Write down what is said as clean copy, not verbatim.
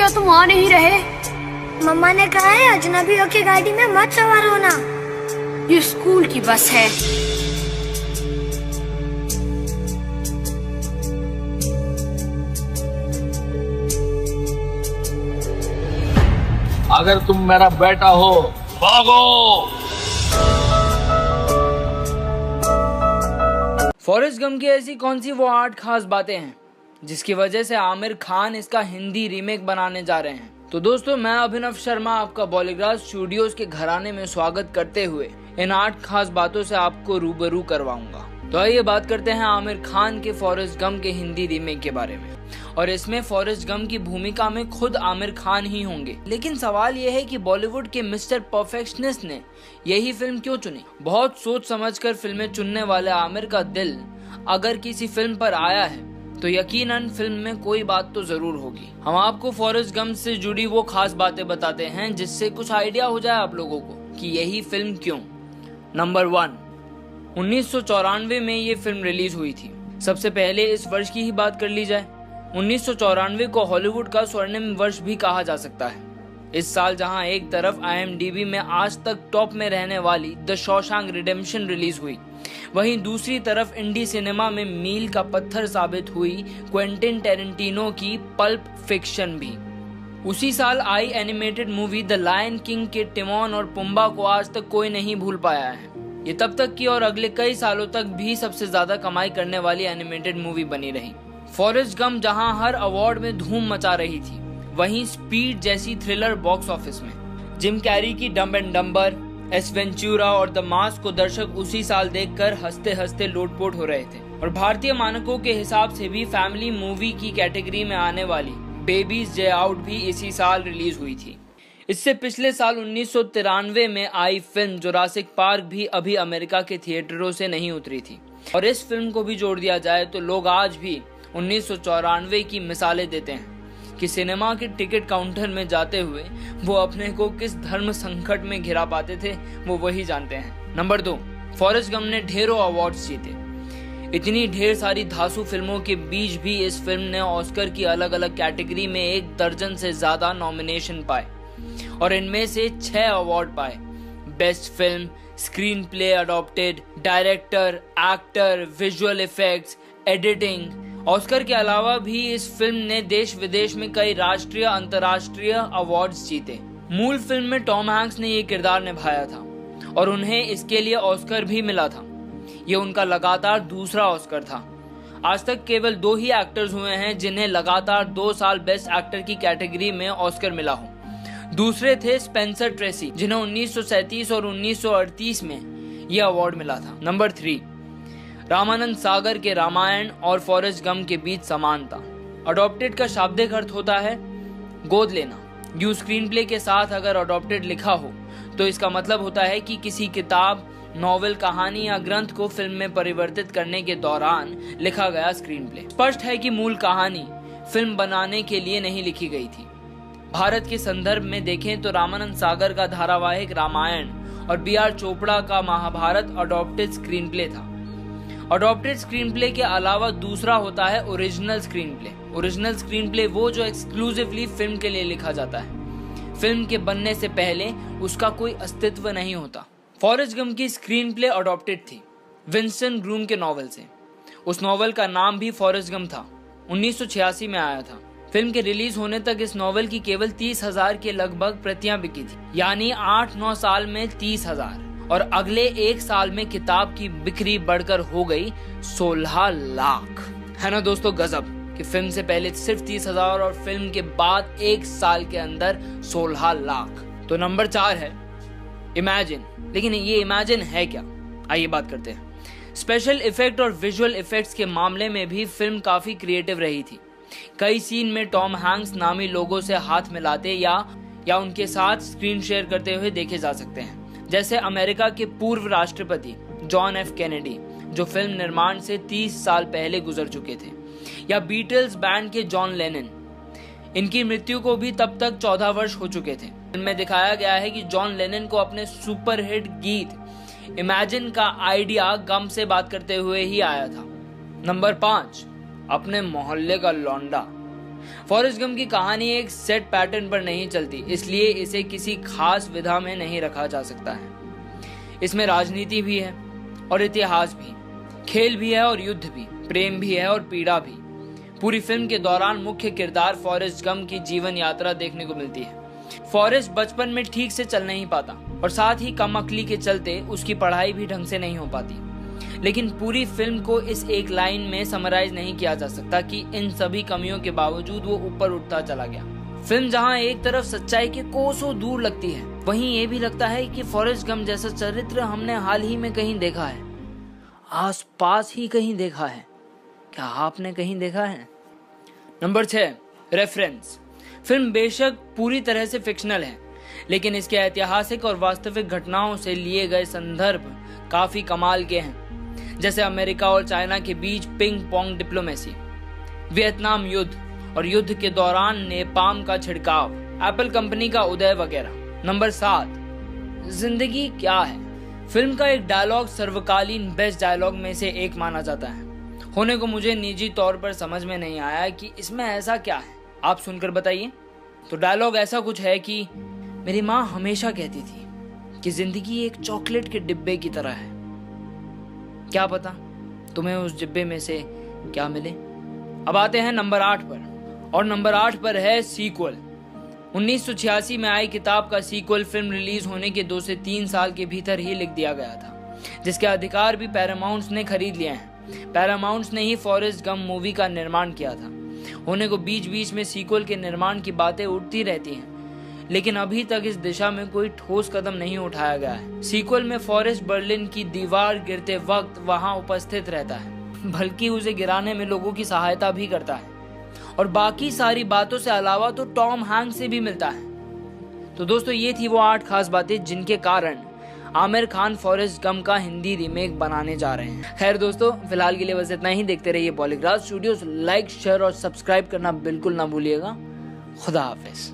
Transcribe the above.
क्या तुम आ नहीं रहे? मम्मा ने कहा है अजनबियों की गाड़ी में मत सवार होना। ये स्कूल की बस है। अगर तुम मेरा बेटा हो, भागो। फॉरेस्ट गम की ऐसी कौन सी वो 8 खास बातें हैं जिसकी वजह से आमिर खान इसका हिंदी रीमेक बनाने जा रहे हैं? तो दोस्तों, मैं अभिनव शर्मा आपका बॉलीग्राज स्टूडियोज के घराने में स्वागत करते हुए इन 8 खास बातों से आपको रूबरू करवाऊंगा। तो आइए बात करते हैं आमिर खान के फॉरेस्ट गम के हिंदी रीमेक के बारे में। और इसमें फॉरेस्ट गम की भूमिका में खुद आमिर खान ही होंगे। लेकिन सवाल यह है कि बॉलीवुड के मिस्टर परफेक्शनिस्ट ने यही फिल्म क्यों चुनी? बहुत सोच समझकर फिल्में चुनने वाले आमिर का दिल अगर किसी फिल्म पर आया है तो यकीनन फिल्म में कोई बात तो जरूर होगी। हम आपको फॉरेस्ट गम से जुड़ी वो खास बातें बताते हैं जिससे कुछ आइडिया हो जाए आप लोगों को कि यही फिल्म क्यों। नंबर 1, 1994 में ये फिल्म रिलीज हुई थी। सबसे पहले इस वर्ष की ही बात कर ली जाए। 1994 को हॉलीवुड का स्वर्णिम वर्ष भी कहा जा सकता है। इस साल जहां एक तरफ IMDb में आज तक टॉप में रहने वाली द शॉशैंक रिडेम्पशन रिलीज हुई, वहीं दूसरी तरफ इंडी सिनेमा में मील का पत्थर साबित हुई क्वेंटिन टेरेंटिनो की पल्प फिक्शन भी। उसी साल आई animated movie the Lion King के टिमोन और पुम्बा को आज तक कोई नहीं भूल पाया है। ये तब तक की और अगले कई सालों तक भी सबसे ज्यादा कमाई करने वाली एनिमेटेड मूवी बनी रही। फॉरेस्ट गम जहां हर अवार्ड में धूम मचा रही थी, वहीं स्पीड जैसी थ्रिलर बॉक्स ऑफिस में। जिम कैरी की dumb and dumber, Ace Ventura और द मास्क को दर्शक उसी साल देखकर हंसते हंसते लोटपोट हो रहे थे। और भारतीय मानकों के हिसाब से भी फैमिली मूवी की कैटेगरी में आने वाली बेबीज डे आउट भी इसी साल रिलीज हुई थी। इससे पिछले साल 1993 में आई फिल्म जुरासिक पार्क भी अभी अमेरिका के थिएटरों से नहीं उतरी थी। और इस फिल्म को भी जोड़ दिया जाए तो लोग आज भी 1994 की मिसालें देते हैं कि सिनेमा के टिकट काउंटर में जाते हुए वो अपने को किस धर्म संकट में घिरा पाते थे, वो वही जानते हैं। नंबर 2, फॉरेस्ट गम ने ढेरों अवार्ड्स जीते। इतनी ढेर सारी धांसू फिल्मों के बीच भी इस फिल्म ने ऑस्कर की अलग अलग कैटेगरी में 1 दर्जन से ज्यादा नॉमिनेशन पाए और इनमें से 6 अवार्ड पाए। Best film, screen play adopted, director, actor, visual effects, editing. Oscar के अलावा भी इस फिल्म ने देश विदेश में कई राष्ट्रीय अंतर्राष्ट्रीय अवार्ड्स जीते। मूल फिल्म में टॉम हैंक्स ने ये किरदार निभाया था और उन्हें इसके लिए ऑस्कर भी मिला था। ये उनका लगातार दूसरा ऑस्कर था। आज तक केवल 2 ही एक्टर्स हुए हैं जिन्हें लगातार 2 साल बेस्ट एक्टर की कैटेगरी में ऑस्कर मिला हो। दूसरे थे स्पेंसर ट्रेसी, जिन्हें 1937 और 1938 में यह अवार्ड मिला था। नंबर 3, रामानंद सागर के रामायण और फॉरेस्ट गम के बीच समानता। अडॉप्टेड का शाब्दिक अर्थ होता है गोद लेना। यूं स्क्रीन प्ले के साथ अगर अडॉप्टेड लिखा हो तो इसका मतलब होता है कि किसी किताब, नॉवेल, कहानी या ग्रंथ को फिल्म में परिवर्तित करने के दौरान लिखा गया स्क्रीन प्ले। स्पष्ट है कि मूल कहानी फिल्म बनाने के लिए नहीं लिखी गई थी। भारत के संदर्भ में देखें तो रामानंद सागर का धारावाहिक रामायण और BR चोपड़ा का महाभारत अडॉप्टेड स्क्रीन प्ले था। अडॉप्टेड स्क्रीन प्ले के अलावा दूसरा होता है original screen play. Original screen play वो जो एक्सक्लूसिवली फिल्म के लिए लिखा जाता है। फिल्म के बनने से पहले उसका कोई अस्तित्व नहीं होता। फॉरेस्ट गम की स्क्रीन प्ले अडॉप्टेड थी विंस्टन ग्रूम के नॉवेल से। उस नॉवेल का नाम भी फॉरेस्ट गम था। 1986 में आया था। फिल्म के रिलीज होने तक इस नॉवेल की केवल 30,000 के लगभग प्रतियां बिकी थी, यानी 8-9 साल में 30,000। और अगले 1 साल में किताब की बिक्री बढ़कर हो गई 16 लाख। है ना दोस्तों गजब कि फिल्म से पहले सिर्फ 30,000 और फिल्म के बाद 1 साल के अंदर 16 लाख। तो नंबर 4 है इमेजिन। लेकिन ये इमेजिन है क्या, आइए बात करते हैं। स्पेशल इफेक्ट और विजुअल इफेक्ट्स के मामले में भी फिल्म काफी क्रिएटिव रही थी। कई सीन में टॉम हैंक्स नामी लोगों से हाथ मिलाते या उनके साथ स्क्रीन शेयर करते हुए देखे जा सकते हैं। जैसे अमेरिका के पूर्व राष्ट्रपति जॉन F कैनेडी, जो फिल्म निर्माण से 30 साल पहले गुजर चुके थे, या बीटल्स बैंड के जॉन लेनन। इनकी मृत्यु को भी तब तक 14 वर्ष हो चुके थे। फिल्म में दिखाया गया है कि जॉन लेनन को अपने सुपरहिट गीत इमेजिन का आइडिया गम से बात करते हुए ही आया था। नंबर 5, अपने मोहल्ले का लौंडा। फॉरेस्ट गम की कहानी एक सेट पैटर्न पर नहीं चलती, इसलिए इसे किसी खास विधा में नहीं रखा जा सकता है। इसमें राजनीति भी है और इतिहास भी, खेल भी है और युद्ध भी, प्रेम भी है और पीड़ा भी। पूरी फिल्म के दौरान मुख्य किरदार फॉरेस्ट गम की जीवन यात्रा देखने को मिलती है। फॉरेस्ट बचपन में ठीक से चल नहीं पाता और साथ ही कम अक्ली के चलते उसकी पढ़ाई भी ढंग से नहीं हो पाती। लेकिन पूरी फिल्म को इस एक लाइन में समराइज नहीं किया जा सकता कि इन सभी कमियों के बावजूद वो ऊपर उठता चला गया। फिल्म जहां एक तरफ सच्चाई के कोसों दूर लगती है, वहीं ये भी लगता है कि फॉरेस्ट गम जैसा चरित्र हमने हाल ही में कहीं देखा है, आस पास ही कहीं देखा है। क्या आपने कहीं देखा है? Number 6, reference. फिल्म बेशक पूरी तरह से फिक्शनल है, लेकिन इसके ऐतिहासिक और वास्तविक घटनाओं से लिए गए संदर्भ काफी कमाल के हैं, जैसे अमेरिका और चाइना के बीच पिंग पोंग डिप्लोमेसी, वियतनाम युद्ध और युद्ध के दौरान नेपाम का छिड़काव, एप्पल कंपनी का उदय वगैरह। नंबर 7, जिंदगी क्या है। फिल्म का एक डायलॉग सर्वकालीन बेस्ट डायलॉग में से एक माना जाता है। होने को मुझे निजी तौर पर समझ में नहीं आया कि इसमें ऐसा क्या है, आप सुनकर बताइए। तो डायलॉग ऐसा कुछ है कि मेरी माँ हमेशा कहती थी कि जिंदगी एक चॉकलेट के डिब्बे की तरह है, क्या पता तुम्हें उस डिब्बे में से क्या मिले। अब आते हैं नंबर 8 पर, और नंबर 8 पर है सीक्वल। 1986 में आई किताब का सीक्वल फिल्म रिलीज होने के 2 से 3 साल के भीतर ही लिख दिया गया था, जिसके अधिकार भी पैरामाउंट ने खरीद लिए हैं। पैरामाउंट ने ही फॉरेस्ट गम मूवी का निर्माण किया था। होने को बीच बीच में सीक्वल के निर्माण की बातें उठती रहती हैं, लेकिन अभी तक इस दिशा में कोई ठोस कदम नहीं उठाया गया है। सीक्वल में फॉरेस्ट बर्लिन की दीवार गिरते वक्त वहां उपस्थित रहता है, बल्कि उसे गिराने में लोगों की सहायता भी करता है, और बाकी सारी बातों से अलावा तो टॉम हैंक्स से भी मिलता है। तो दोस्तों, ये थी वो 8 खास बातें जिनके कारण आमिर खान फॉरेस्ट गम का हिंदी रीमेक बनाने जा रहे हैं। खैर दोस्तों, फिलहाल के लिए बस इतना ही। देखते रहिए बॉलीग्राज स्टूडियोज। लाइक, शेयर और सब्सक्राइब करना बिल्कुल ना भूलिएगा। खुदा हाफिज।